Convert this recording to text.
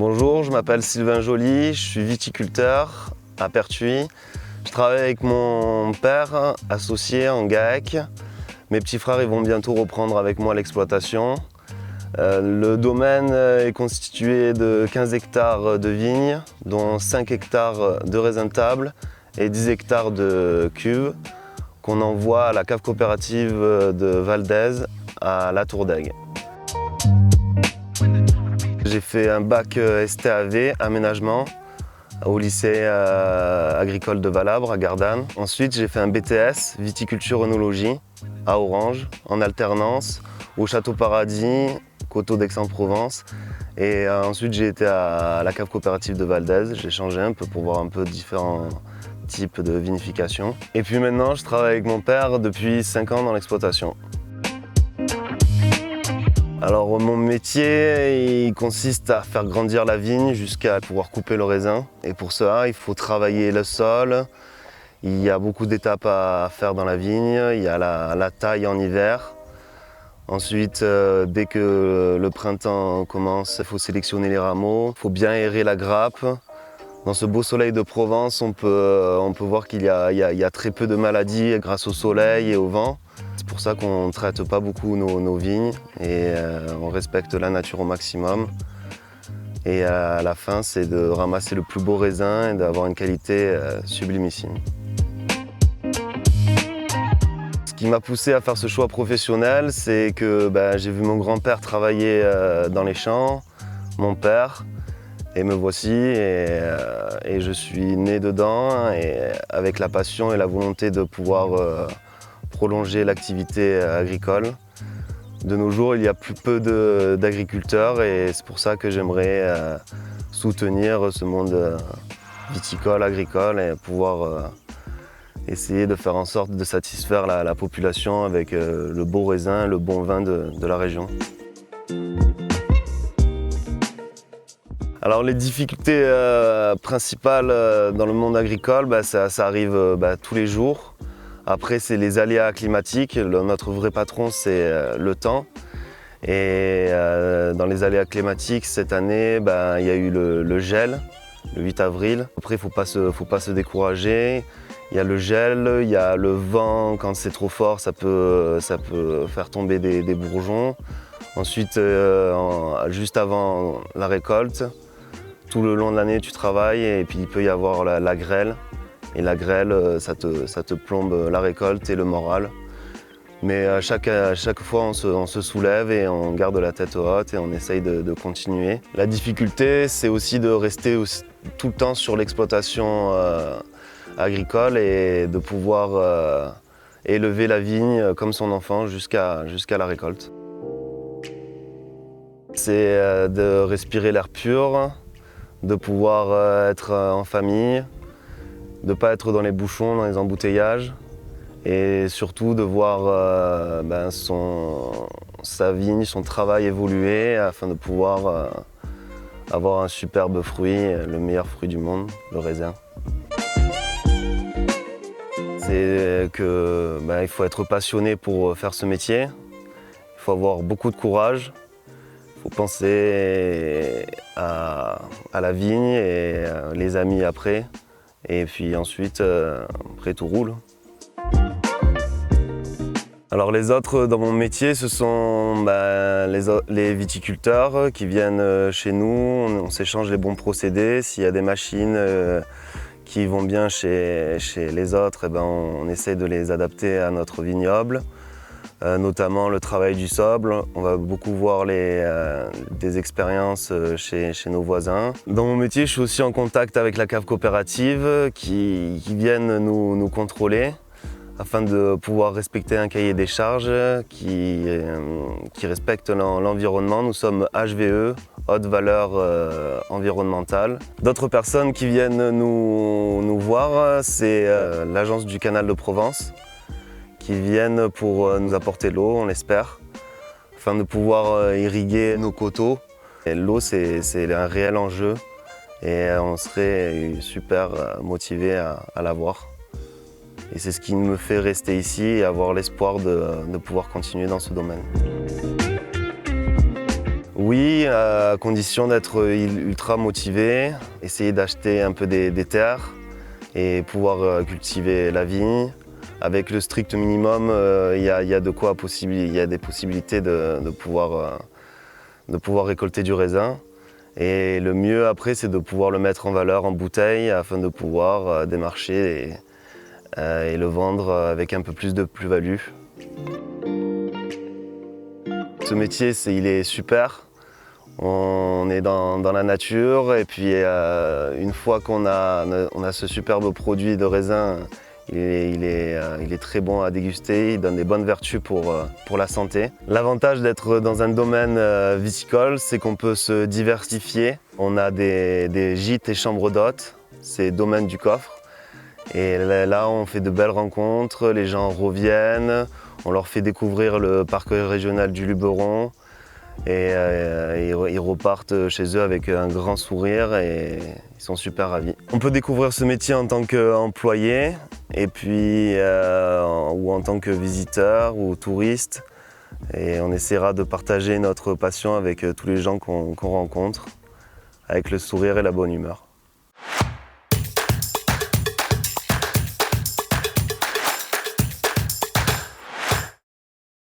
Bonjour, je m'appelle Sylvain Joly, je suis viticulteur à Pertuis. Je travaille avec mon père, associé en GAEC. Mes petits frères ils vont bientôt reprendre avec moi l'exploitation. Le domaine est constitué de 15 hectares de vignes, dont 5 hectares de raisins de table et 10 hectares de cuves qu'on envoie à la cave coopérative de Valdez à La Tour-d'Aigue. J'ai fait un bac STAV, aménagement, au lycée agricole de Valabre à Gardanne. Ensuite, j'ai fait un BTS, viticulture-œnologie, à Orange, en alternance, au Château Paradis, Coteaux d'Aix-en-Provence. Et ensuite, j'ai été à la cave coopérative de Valdez. J'ai changé un peu pour voir un peu différents types de vinification. Et puis maintenant, je travaille avec mon père depuis 5 ans dans l'exploitation. Alors mon métier, il consiste à faire grandir la vigne jusqu'à pouvoir couper le raisin. Et pour cela, il faut travailler le sol. Il y a beaucoup d'étapes à faire dans la vigne. Il y a la taille en hiver. Ensuite, dès que le printemps commence, il faut sélectionner les rameaux. Il faut bien aérer la grappe. Dans ce beau soleil de Provence, on peut voir qu'il y a très peu de maladies grâce au soleil et au vent. C'est pour ça qu'on ne traite pas beaucoup nos vignes et on respecte la nature au maximum. Et à la fin, c'est de ramasser le plus beau raisin et d'avoir une qualité sublimissime. Ce qui m'a poussé à faire ce choix professionnel, c'est que j'ai vu mon grand-père travailler dans les champs, mon père, et me voici et je suis né dedans et avec la passion et la volonté de pouvoir prolonger l'activité agricole. De nos jours, il y a plus peu d'agriculteurs et c'est pour ça que j'aimerais soutenir ce monde viticole, agricole et pouvoir essayer de faire en sorte de satisfaire la population avec le beau raisin, le bon vin de la région. Alors les difficultés principales dans le monde agricole, ça arrive tous les jours. Après, c'est les aléas climatiques. Notre vrai patron, c'est le temps. Et dans les aléas climatiques, cette année, il y a eu le gel, le 8 avril. Après, il ne faut pas se décourager. Il y a le gel, il y a le vent. Quand c'est trop fort, ça peut faire tomber des bourgeons. Ensuite, juste avant la récolte, tout le long de l'année, tu travailles et puis il peut y avoir la grêle. Et la grêle, ça te plombe la récolte et le moral. Mais à chaque fois, on se soulève et on garde la tête haute et on essaye de continuer. La difficulté, c'est aussi de rester tout le temps sur l'exploitation agricole et de pouvoir élever la vigne comme son enfant jusqu'à la récolte. C'est de respirer l'air pur, de pouvoir être en famille, de ne pas être dans les bouchons, dans les embouteillages et surtout de voir sa vigne, son travail évoluer afin de pouvoir avoir un superbe fruit, le meilleur fruit du monde, le raisin. C'est qu'il faut être passionné pour faire ce métier, il faut avoir beaucoup de courage, il faut penser à la vigne et les amis après. Et puis ensuite, après tout roule. Alors les autres dans mon métier, ce sont les viticulteurs qui viennent chez nous, on s'échange les bons procédés. S'il y a des machines qui vont bien chez les autres, on essaie de les adapter à notre vignoble. Notamment le travail du sable. On va beaucoup voir des expériences chez nos voisins. Dans mon métier, je suis aussi en contact avec la cave coopérative qui viennent nous contrôler afin de pouvoir respecter un cahier des charges qui respecte l'environnement. Nous sommes HVE, haute valeur environnementale. D'autres personnes qui viennent nous voir, c'est l'agence du canal de Provence, qui viennent pour nous apporter l'eau, on l'espère, afin de pouvoir irriguer nos coteaux. L'eau, c'est un réel enjeu et on serait super motivé à l'avoir. Et c'est ce qui me fait rester ici et avoir l'espoir de pouvoir continuer dans ce domaine. Oui, à condition d'être ultra motivé, essayer d'acheter un peu des terres et pouvoir cultiver la vigne. Avec le strict minimum, il y a des possibilités de pouvoir récolter du raisin. Et le mieux après, c'est de pouvoir le mettre en valeur en bouteille afin de pouvoir démarcher et le vendre avec un peu plus de plus-value. Ce métier, il est super. On est dans la nature et puis une fois qu'on a ce superbe produit de raisin, il est très bon à déguster, il donne des bonnes vertus pour la santé. L'avantage d'être dans un domaine viticole, c'est qu'on peut se diversifier. On a des gîtes et chambres d'hôtes, c'est domaine du coffre. Et là, on fait de belles rencontres, les gens reviennent, on leur fait découvrir le parc régional du Luberon. Et ils repartent chez eux avec un grand sourire et ils sont super ravis. On peut découvrir ce métier en tant qu'employé et puis ou en tant que visiteur ou touriste. Et on essaiera de partager notre passion avec tous les gens qu'on rencontre, avec le sourire et la bonne humeur.